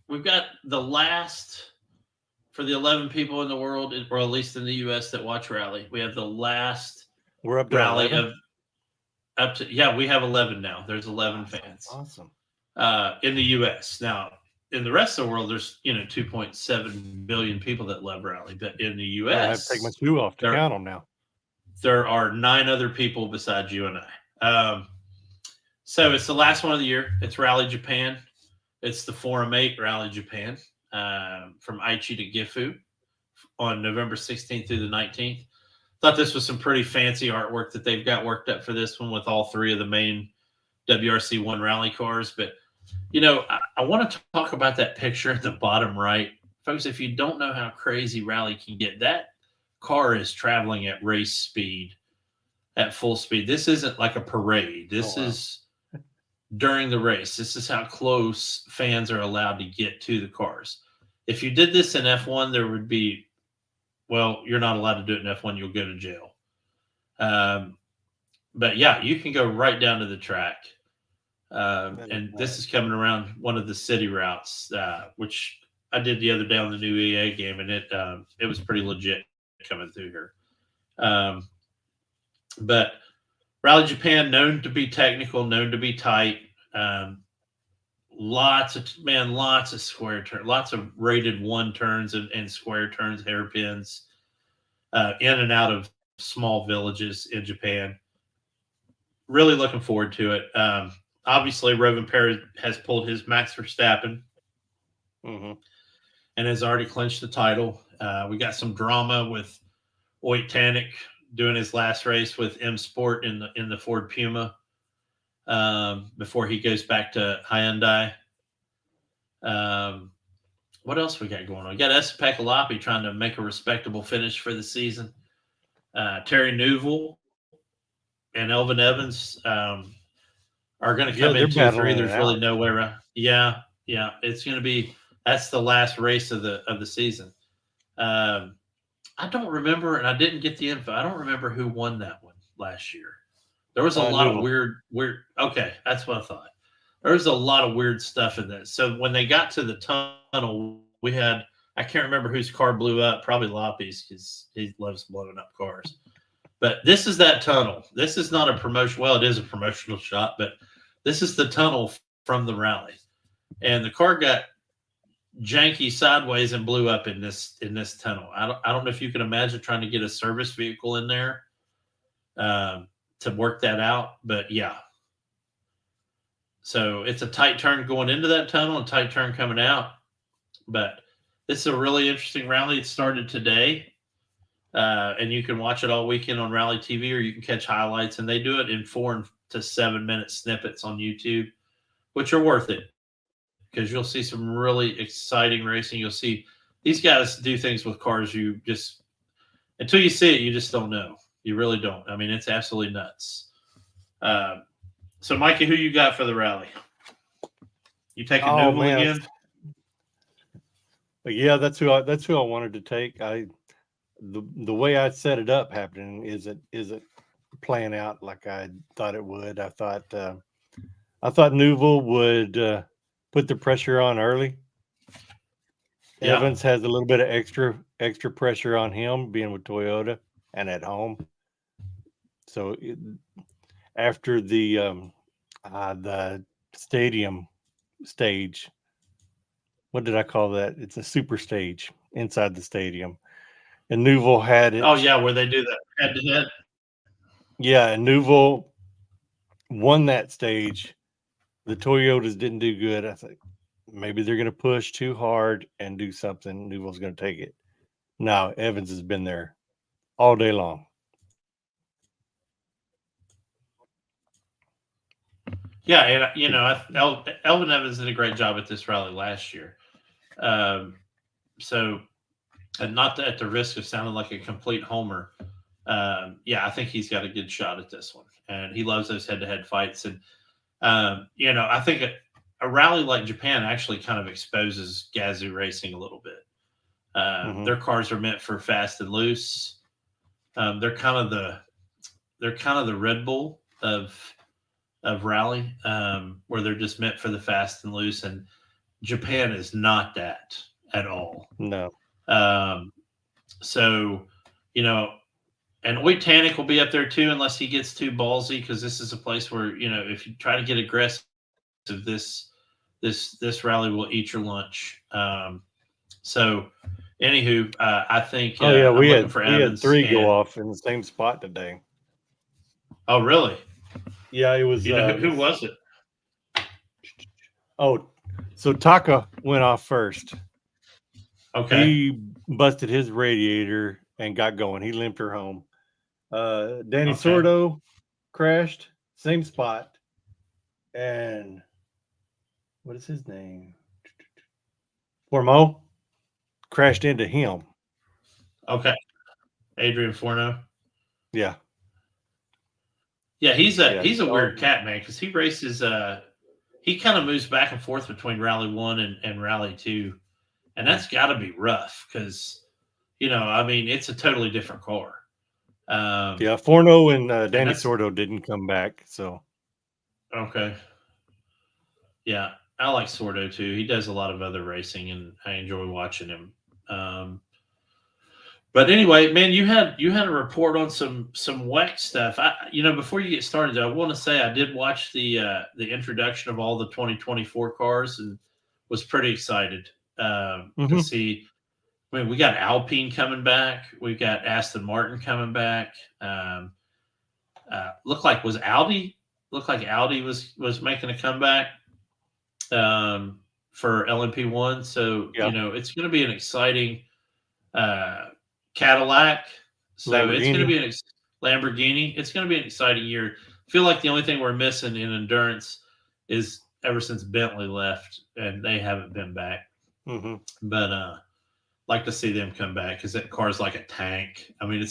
we've got the last for the 11 people in the world, or at least in the U.S. that watch rally. We have the last We're up to rally 11? of up to we have 11 now. There's 11 fans. Awesome. In the U.S. Now, in the rest of the world, there's 2.7 billion people that love rally, but in the I have U.S. to take my shoe off to count them now. there are 9 other people besides you and I. So it's the last one of the year. It's Rally Japan. It's the Forum 8 Rally Japan from Aichi to Gifu on November 16th through the 19th. Thought this was some pretty fancy artwork that they've got worked up for this one with all 3 of the main WRC1 rally cars. But, I want to talk about that picture at the bottom right. Folks, if you don't know how crazy rally can get, that car is traveling at race speed, at full speed. This isn't like a parade. This is during the race. This is how close fans are allowed to get to the cars. If you did this in F1, there would be, you're not allowed to do it in F1. You'll go to jail. But yeah, you can go right down to the track. And this is coming around one of the city routes, which I did the other day on the new EA game, and it was pretty legit coming through here. But Rally Japan, known to be technical, known to be tight. Lots of square turns, lots of rated 1 turns and square turns, hairpins, in and out of small villages in Japan. Really looking forward to it. Obviously, Rovanperä has pulled his Max Verstappen and has already clinched the title. We got some drama with Oyt Tanik doing his last race with M Sport in the Ford Puma before he goes back to Hyundai. What else we got going on? We got Esteban Ocon trying to make a respectable finish for the season. Terry Neuville and Elvin Evans are going to come in 2-3. There's really no way around. Yeah, it's going to be. That's the last race of the season. I don't remember, and I didn't get the info. I don't remember who won that one last year. There was a lot of weird. Okay, that's what I thought. There was a lot of weird stuff in this. So when they got to the tunnel, we had, I can't remember whose car blew up. Probably Loppy's, because he loves blowing up cars. But this is that tunnel. This is not a promotion. Well, it is a promotional shot, but this is the tunnel from the rally, and the car got janky sideways and blew up in this tunnel. I don't know if you can imagine trying to get a service vehicle in there to work that out, but yeah. So it's a tight turn going into that tunnel and tight turn coming out. But this is a really interesting rally. It started today, and you can watch it all weekend on Rally TV, or you can catch highlights, and they do it in 4 to 7 minute snippets on YouTube, which are worth it, because you'll see some really exciting racing. You'll see these guys do things with cars you just, until you see it, you just don't know. You really don't. I mean, it's absolutely nuts. So, Mikey, who you got for the rally? You taking Noble again? Yeah, that's who I wanted to take. The way I set it up happening isn't playing out like I thought it would. I thought Neuville would put the pressure on early. Yeah. Evans has a little bit of extra pressure on him being with Toyota and at home. So after the stadium stage, what did I call that? It's a super stage inside the stadium, and Neuville had it. Oh yeah, where they do that head to head. Yeah, and Neuville won that stage. The Toyotas didn't do good. I think maybe they're going to push too hard and do something. Neuville's going to take it. No, Evans has been there all day long. Yeah, and Elvin Evans did a great job at this rally last year. So, and not at the risk of sounding like a complete homer, I think he's got a good shot at this one, and he loves those head-to-head fights. And I think a rally like Japan actually kind of exposes Gazoo racing a little bit. Their cars are meant for fast and loose. They're kind of the Red Bull of rally, where they're just meant for the fast and loose. And Japan is not that at all. No. So, and Oitanik will be up there too, unless he gets too ballsy, because this is a place where, if you try to get aggressive, this rally will eat your lunch. So, anywho, I think. We had Evans 3 go off in the same spot today. Oh, really? Yeah, it was. Who was it? Oh, so Taka went off first. Okay. He busted his radiator and got going. He limped her home. Danny Sordo crashed, same spot. And what is his name? Formo crashed into him. Okay. Adrian Forno. Yeah. Yeah, he's a weird cat, man, because he races. He kind of moves back and forth between Rally 1 and Rally 2, and that's got to be rough because, it's a totally different car. Forno and Danny Sordo didn't come back, so. Okay. Yeah, I like Sordo too. He does a lot of other racing, and I enjoy watching him. But anyway, man, you had a report on some WEC stuff. Before you get started, I want to say I did watch the introduction of all the 2024 cars and was pretty excited to see. I mean, we got Alpine coming back. We've got Aston Martin coming back. Looked like Audi was making a comeback for LMP1. So it's going to be an exciting. Cadillac. So it's going to be an Lamborghini. It's going to be an exciting year. I feel like the only thing we're missing in endurance is ever since Bentley left, and they haven't been back. But like to see them come back because that car's like a tank. I mean,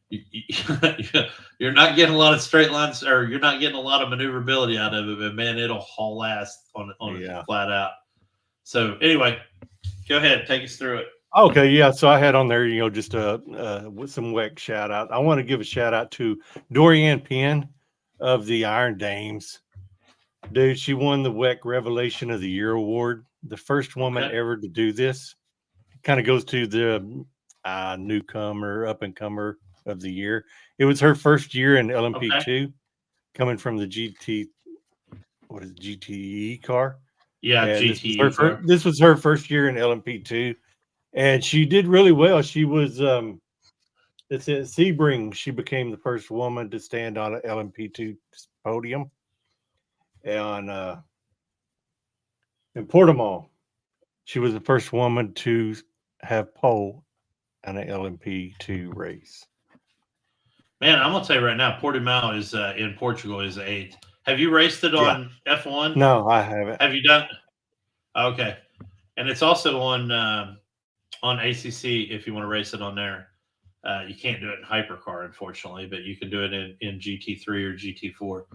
you're not getting a lot of straight lines, or you're not getting a lot of maneuverability out of it, but man, it'll haul ass on it flat out. So anyway, go ahead, take us through it. Okay, yeah. So I had on there, just with some WEC shout out. I want to give a shout out to Dorianne Penn of the Iron Dames. Dude, she won the WEC Revelation of the Year award. The first woman ever to do this. Kind of goes to the newcomer, up and comer of the year. It was her first year in LMP2, coming from the GTE car. Yeah, and GTE. This was her first year in LMP2. And she did really well. She was, it's at Sebring. She became the first woman to stand on an LMP2 podium. And in Portimao, she was the first woman to have pole in an LMP2 race. Man, I'm going to tell you right now, Portimao is in Portugal is 8th. Have you raced it on F1? No, I haven't. Have you done? Okay. And it's also on ACC if you want to race it on there. You can't do it in hypercar, unfortunately, but you can do it in GT3 or GT4.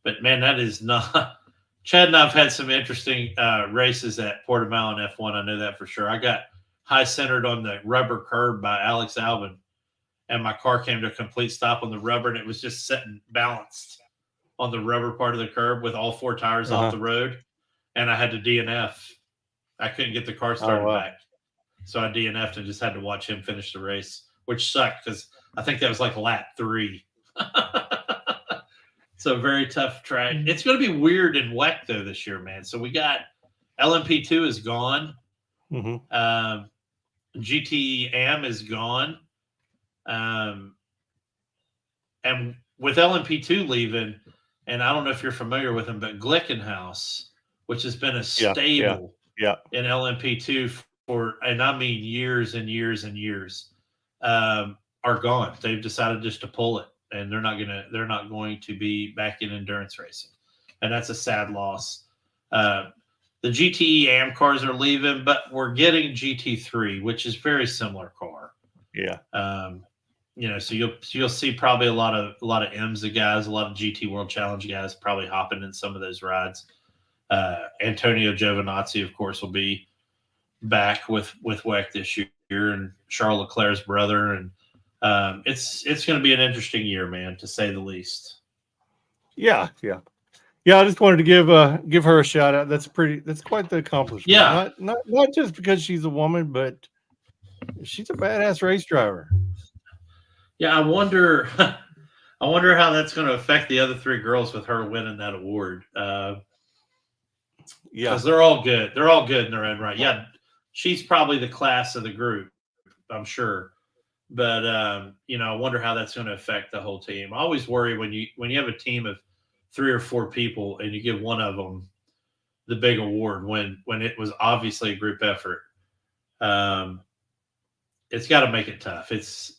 But man, that is not. Chad and I've had some interesting races at Portimao and F1. I know that for sure. I got high centered on the rubber curb by Alex Albin, and my car came to a complete stop on the rubber, and it was just sitting balanced on the rubber part of the curb with all 4 tires off the road, and I had to DNF. I couldn't get the car started back. So I DNF'd and just had to watch him finish the race, which sucked because I think that was like lap 3. So very tough track. It's going to be weird in WEC though this year, man. So we got LMP2 is gone. GTE AM is gone. And with LMP2 leaving, and I don't know if you're familiar with him, but Glickenhaus, which has been a stable in LMP2 for, and I mean years and years and years, are gone. They've decided just to pull it, and they're not going to be back in endurance racing, and that's a sad loss. The GTE AM cars are leaving, but we're getting GT3, which is very similar car. Yeah. So you'll see probably a lot of IMSA guys, a lot of GT World Challenge guys probably hopping in some of those rides. Antonio Giovinazzi, of course, will be back with WEC this year, and Charles Leclerc's brother, and it's going to be an interesting year, man, to say the least. Yeah. I just wanted to give her a shout out. That's quite the accomplishment. Yeah. Not just because she's a woman, but she's a badass race driver. Yeah, I wonder how that's going to affect the other three girls with her winning that award. Because they're all good. They're all good in their own right. Yeah, she's probably the class of the group, I'm sure. But I wonder how that's going to affect the whole team. I always worry when you have a team of 3 or 4 people and you give one of them the big award when it was obviously a group effort. It's got to make it tough. It's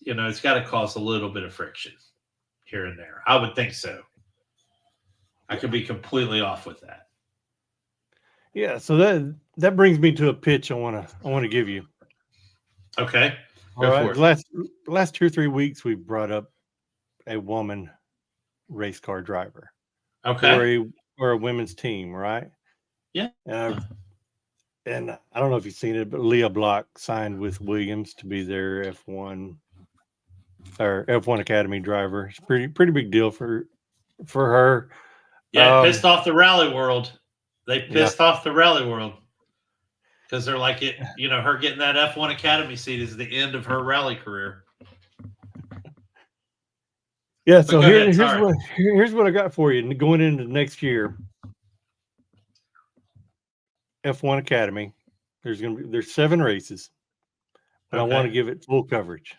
got to cause a little bit of friction here and there. I would think so. I could be completely off with that. Yeah, so that brings me to a pitch I want to give you. Okay. All right. The last 2 or 3 weeks we've brought up a woman race car driver. Okay. Or a women's team, right? Yeah. And I don't know if you've seen it, but Leah Block signed with Williams to be their F1 Academy driver. It's pretty big deal for her. Yeah, pissed off the rally world. They pissed off the rally world because they're like her getting that F1 Academy seat is the end of her rally career. Yeah, so here's what I got for you. Going into next year, F1 Academy, there's 7 races, but I want to give it full coverage.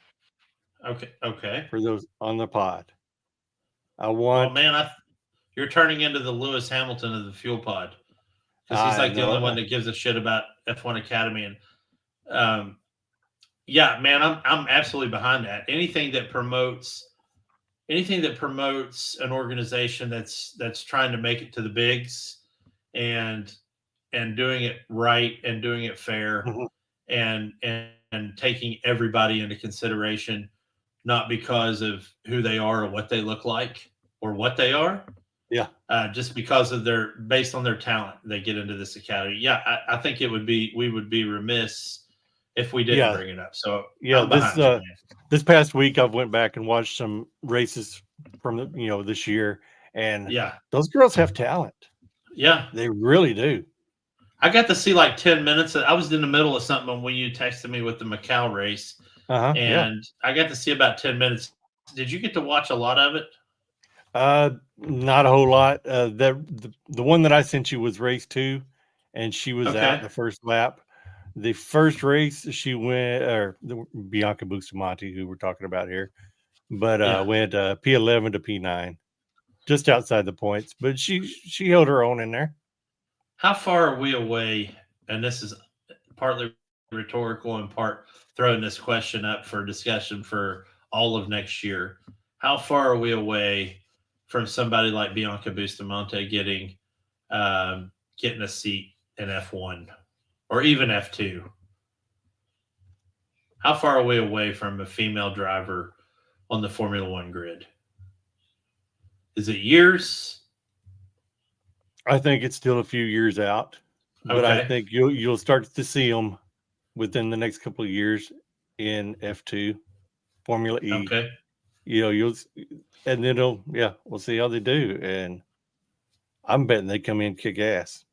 Okay. For those on the pod. You're turning into the Lewis Hamilton of the fuel pod. Because he's like the only one that gives a shit about F1 Academy. And man, I'm absolutely behind that. Anything that promotes an organization that's trying to make it to the bigs and doing it right and doing it fair, and taking everybody into consideration, not because of who they are or what they look like or what they are. Yeah. Just because of based on their talent, they get into this academy. Yeah, I think we would be remiss if we didn't bring it up. So this past week I've went back and watched some races from this year, and those girls have talent. Yeah, they really do. I got to see like 10 minutes. I was in the middle of something when you texted me with the Macau race, and I got to see about 10 minutes. Did you get to watch a lot of it? Not a whole lot. The one that I sent you was race 2, and she was out the first lap. The first race she went, or Bianca Bustamante, who we're talking about here, but went P11 to P9, just outside the points. But she held her own in there. How far are we away? And this is partly rhetorical and part throwing this question up for discussion for all of next year. How far are we away from somebody like Bianca Bustamante getting a seat in F1 or even F2? How far are we away from a female driver on the Formula One grid? Is it years? I think it's still a few years out, but I think you'll start to see them within the next couple of years in F2, Formula E. Okay. And then we'll see how they do. And I'm betting they come in kick ass.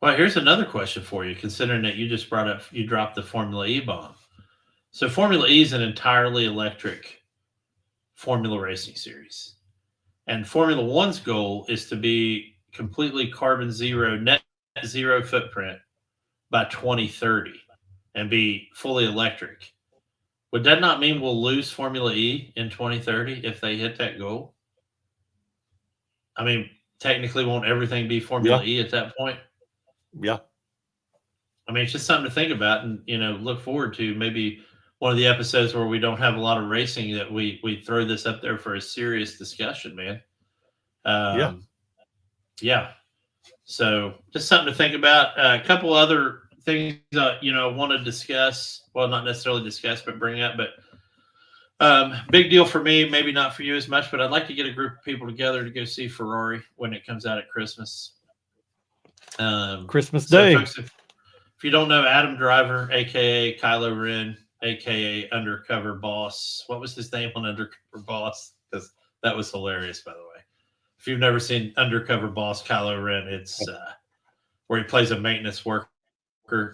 Well, here's another question for you, considering that you just dropped the Formula E bomb. So Formula E is an entirely electric formula racing series. And Formula One's goal is to be completely carbon zero, net zero footprint by 2030 and be fully electric. Would that not mean we'll lose Formula E in 2030 if they hit that goal? I mean, technically, won't everything be Formula E at that point? Yeah. I mean, it's just something to think about and, look forward to. Maybe one of the episodes where we don't have a lot of racing that we throw this up there for a serious discussion, man. Yeah. So just something to think about. A couple other things, I want to discuss. Well, not necessarily discuss, but bring up. But Big deal for me, maybe not for you as much, but I'd like to get a group of people together to go see Ferrari when it comes out at Christmas. Christmas So, Day. folks, if you don't know Adam Driver, aka Kylo Ren, aka Undercover Boss, what was his name on Undercover Boss? Because that was hilarious, by the way. If you've never seen Undercover Boss Kylo Ren, it's where he plays a maintenance worker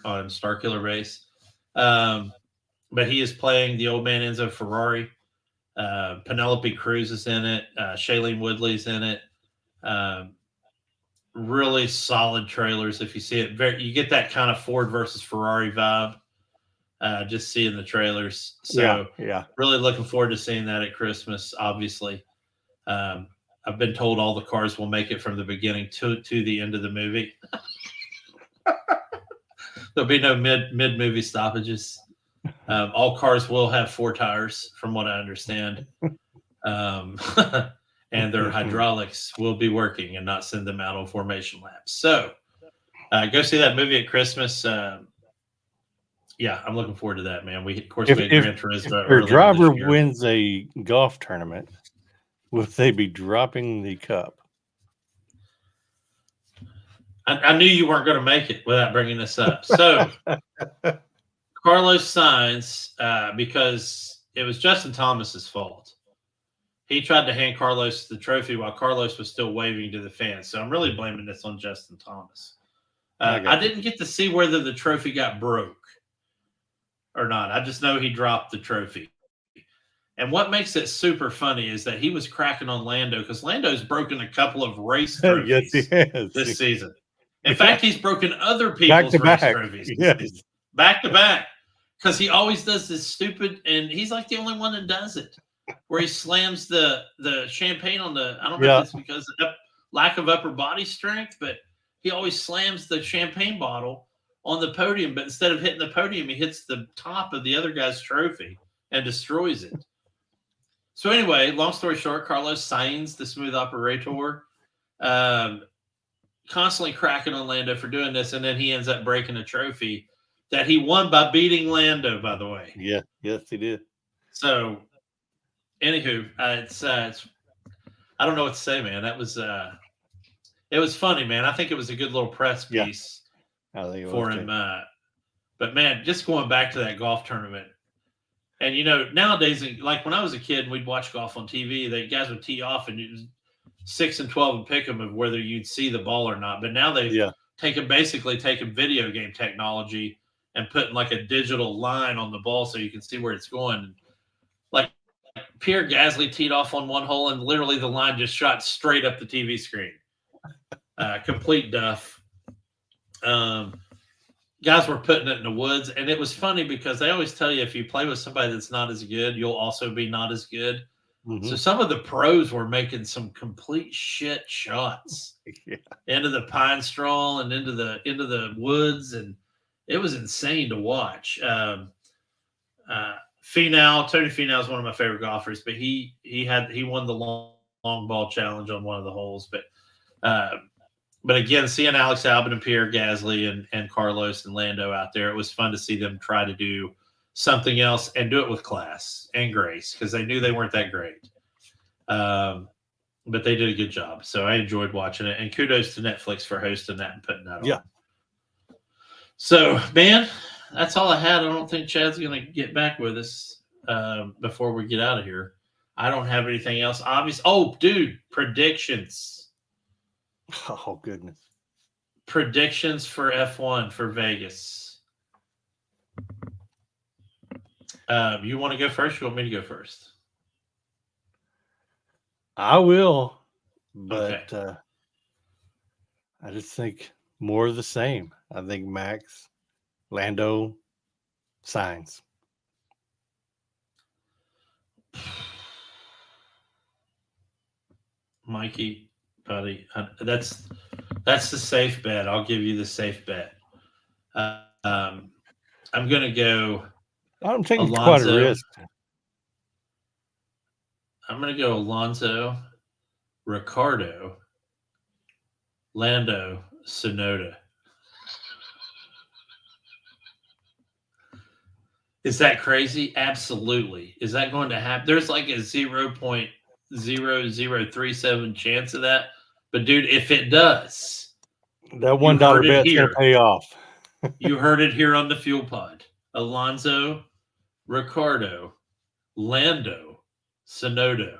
on Starkiller Base. But he is playing the old man Enzo Ferrari. Penelope Cruz is in it. Shailene Woodley's in it. Really solid trailers. If you see it, you get that kind of Ford versus Ferrari vibe. Just seeing the trailers. So yeah. really looking forward to seeing that at Christmas. Obviously, I've been told all the cars will make it from the beginning to the end of the movie. There'll be no mid movie stoppages. All cars will have 4 tires, from what I understand. And their hydraulics will be working and not send them out on formation laps. So go see that movie at Christmas. Yeah, I'm looking forward to that, man. We, of course, we had Gran Turismo. If their earlier driver this year. wins a golf tournament, will they be dropping the cup? I knew you weren't going to make it without bringing this up. So Carlos Sainz, because it was Justin Thomas's fault. He tried to hand Carlos the trophy while Carlos was still waving to the fans. So I'm really blaming this on Justin Thomas. I didn't get to see whether the trophy got broke or not. I just know he dropped the trophy. And what makes it super funny is that he was cracking on Lando because Lando's broken a couple of race trophies this season. In fact, he's broken other people's race trophies this season. Back to back. Because he always does this stupid, and he's like the only one that does it, where he slams the champagne on the, I don't know if it's because of lack of upper body strength, but he always slams the champagne bottle on the podium, but instead of hitting the podium, he hits the top of the other guy's trophy and destroys it. So anyway, long story short, Carlos Sainz, the smooth operator, constantly cracking on Lando for doing this, and then he ends up breaking a trophy that he won by beating Lando, by the way. Yeah, yes, he did. So, anywho, it's I don't know what to say, man. That was it was funny, man. I think it was a good little press piece for him. But man, just going back to that golf tournament, and nowadays, like when I was a kid, we'd watch golf on TV. The guys would tee off, and it was 6 and 12 and pick them of whether you'd see the ball or not. But now they've taken video game technology and putting like a digital line on the ball so you can see where it's going. Like Pierre Gasly teed off on one hole and literally the line just shot straight up the TV screen. Complete duff. Guys were putting it in the woods, and it was funny because they always tell you if you play with somebody that's not as good, you'll also be not as good. Mm-hmm. So some of the pros were making some complete shit shots into the pine straw and into the woods, and it was insane to watch. Tony Finau is one of my favorite golfers, but he won the long ball challenge on one of the holes. But again, seeing Alex Albon and Pierre Gasly and Carlos and Lando out there, it was fun to see them try to do something else and do it with class and grace because they knew they weren't that great. But they did a good job. So I enjoyed watching it. And kudos to Netflix for hosting that and putting that on. So, man, that's all I had. I don't think Chad's going to get back with us before we get out of here. I don't have anything else obvious. Oh, dude, predictions. Oh, goodness. Predictions for F1 for Vegas. You want to go first? You want me to go first? I will, but I just think more of the same. I think Max, Lando, Sainz. Mikey, buddy, that's the safe bet. I'll give you the safe bet. I'm going to go. I'm taking quite a risk. I'm going to go Alonso, Ricardo, Lando, Tsunoda. Is that crazy? Absolutely. Is that going to happen? There's like a 0.0037 chance of that. But dude, if it does, That $1 heard it bet's gonna here. pay off. You heard it here on the Fuel Pod. Alonso, Ricardo, Lando, Sonoda.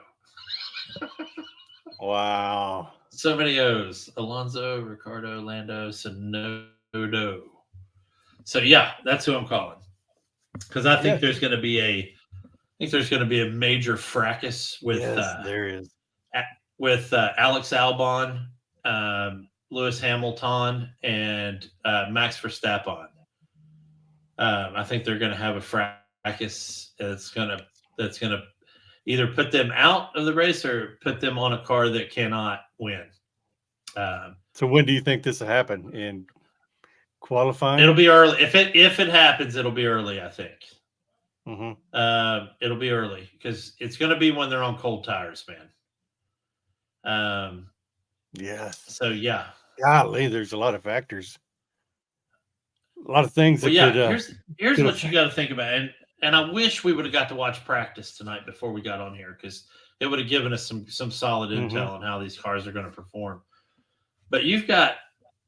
Wow. So many O's. Alonso, Ricardo, Lando, Sonoda. So yeah, that's who I'm calling. Because I think there's going to be a major fracas with Yes, there is. Alex Albon, Lewis Hamilton, and Max Verstappen. I think they're going to have a fracas that's going to either put them out of the race or put them on a car that cannot win. So when do you think this will happen? In qualifying? It'll be early. If it happens, it'll be early, I think. Mm-hmm. It'll be early because it's going to be when they're on cold tires, man. Yes. So yeah. Golly, there's a lot of factors. A lot of things Well, that yeah. could. Here's what you got to think about, and I wish we would have got to watch practice tonight before we got on here because it would have given us some solid intel on how these cars are going to perform. But you've got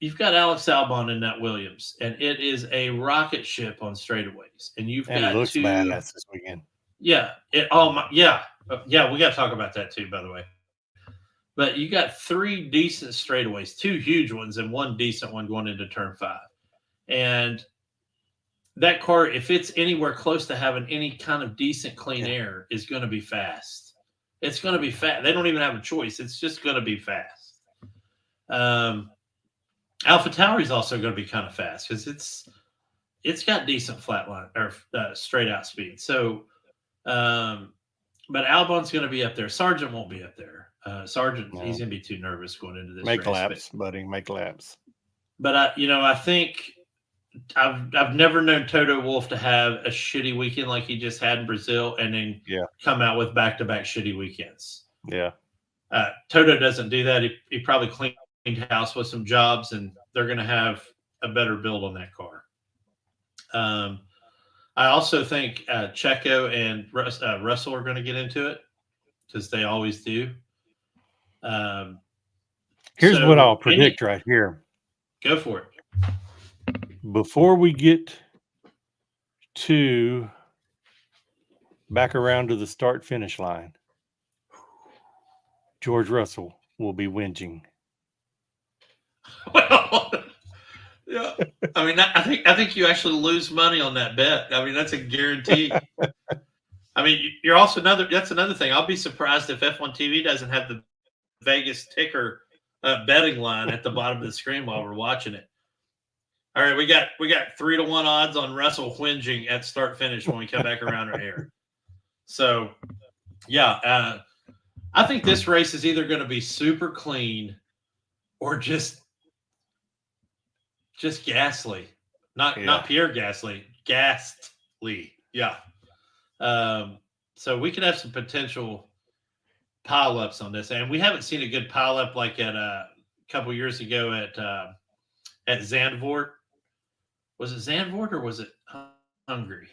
Alex Albon in that Williams, and it is a rocket ship on straightaways. And you've and got it looks two. badass this weekend. Yeah. We got to talk about that too, by the way. But you got 3 decent straightaways, 2 huge ones, and 1 decent one going into turn 5. And that car, if it's anywhere close to having any kind of decent clean air, is going to be fast. It's going to be fast. They don't even have a choice. It's just going to be fast. AlphaTauri is also going to be kind of fast because it's got decent flat line or straight out speed. So, but Albon's going to be up there. Sargent won't be up there. Sargent, he's going to be too nervous going into this Make race. laps, buddy. Make laps. But I think I've never known Toto Wolff to have a shitty weekend like he just had in Brazil, and then come out with back-to-back shitty weekends. Yeah. Toto doesn't do that. He probably cleaned house with some jobs, and they're going to have a better build on that car. I also think Checo and Russell are going to get into it because they always do. Here's what I'll predict right here. Go for it. Before we get back around to the start-finish line, George Russell will be whinging. Well, yeah. I mean, I think you actually lose money on that bet. I mean, that's a guarantee. I mean, you're also that's another thing. I'll be surprised if F1 TV doesn't have the Vegas ticker betting line at the bottom of the screen while we're watching it. All right, we got 3-1 odds on Russell whinging at start finish when we come back around right here. So, yeah, I think this race is either going to be super clean or just ghastly. Not Pierre Gasly, ghastly. Yeah. So we could have some potential pileups on this, and we haven't seen a good pileup like at a couple years ago at Zandvoort. Was it Zandvoort or was it Hungary?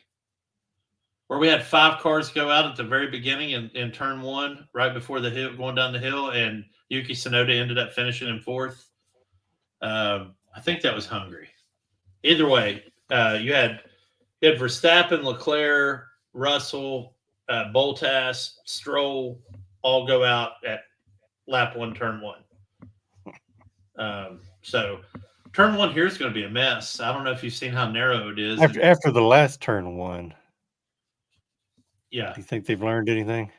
Where we had 5 cars go out at the very beginning in turn 1, right before the hill, going down the hill, and Yuki Tsunoda ended up finishing in 4th. I think that was Hungary. Either way, you had Verstappen, Leclerc, Russell, Bottas, Stroll all go out at lap 1, turn 1. So turn 1 here is going to be a mess. I don't know if you've seen how narrow it is. After the last turn 1. Yeah. Do you think they've learned anything?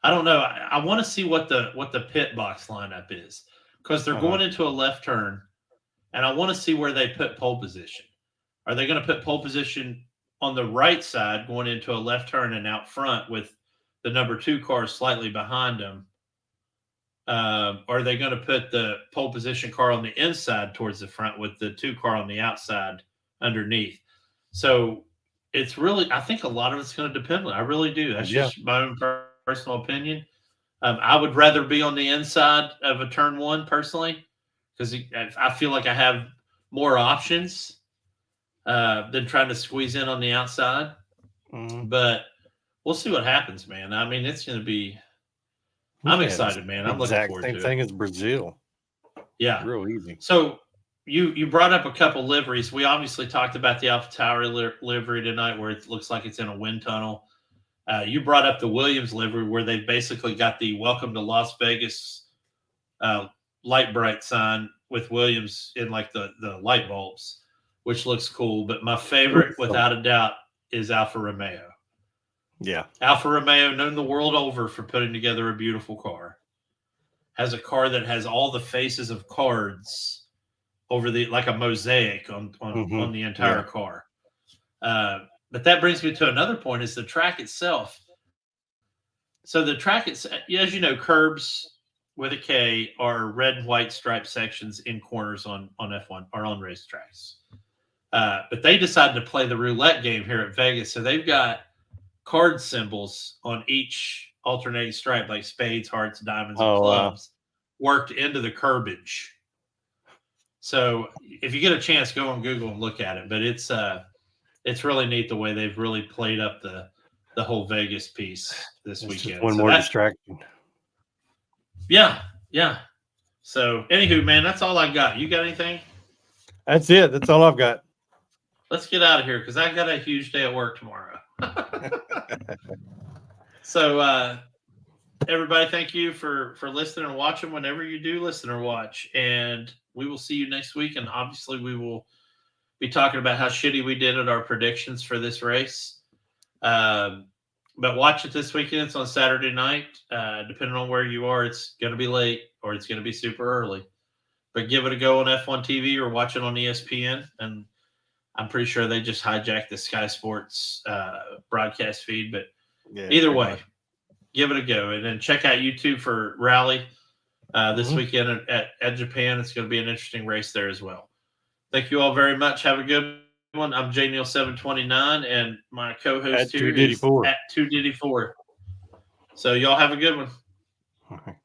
I don't know. I want to see what the pit box lineup is because they're going into a left turn, and I want to see where they put pole position. Are they going to put pole position on the right side going into a left turn and out front with the number 2 car slightly behind them? Or are they going to put the pole position car on the inside towards the front with the 2 car on the outside underneath? So it's really, I think a lot of it's going to depend on it. I really do. That's just my own personal opinion. I would rather be on the inside of a turn 1 personally because I feel like I have more options. than trying to squeeze in on the outside. Mhm. But we'll see what happens, man. I mean, it's going to be. I'm Yeah, it's excited, man. I'm looking exact forward same to thing it. as Brazil. Yeah. Real easy. So you brought up a couple liveries. We obviously talked about the AlphaTauri livery tonight, where it looks like it's in a wind tunnel. You brought up the Williams livery, where they've basically got the "Welcome to Las Vegas" light bright sign with Williams in like the light bulbs, which looks cool. But my favorite, without a doubt, is Alfa Romeo. Yeah. Alfa Romeo, known the world over for putting together a beautiful car, has a car that has all the faces of cards over the like a mosaic on Mhm. the entire Yeah. car. But that brings me to another point: is the track itself. So the track, as you know, curbs with a K are red and white striped sections in corners on F1 or on racetracks. But they decided to play the roulette game here at Vegas, so they've got card symbols on each alternating stripe, like spades, hearts, diamonds, and Oh, wow. clubs, worked into the curbage. So if you get a chance, go on Google and look at it. But it's really neat the way they've really played up the whole Vegas piece this It's weekend. just one So more distraction. yeah. So anywho, man, that's all I got. You got anything? That's it. That's all I've got. Let's get out of here because I got a huge day at work tomorrow. So everybody, thank you for listening and watching whenever you do listen or watch. And we will see you next week. And obviously we will be talking about how shitty we did at our predictions for this race. But watch it this weekend. It's on Saturday night. Depending on where you are, it's going to be late or it's going to be super early. But give it a go on F1 TV or watch it on ESPN. And I'm pretty sure they just hijacked the Sky Sports broadcast feed. But Yeah, either way, give it a go. And then check out YouTube for Rally this weekend at Japan. It's going to be an interesting race there as well. Thank you all very much. Have a good one. I'm JNeil729, and my co-host At here is 2Diddy4. at 2Diddy4. So y'all have a good one. All right.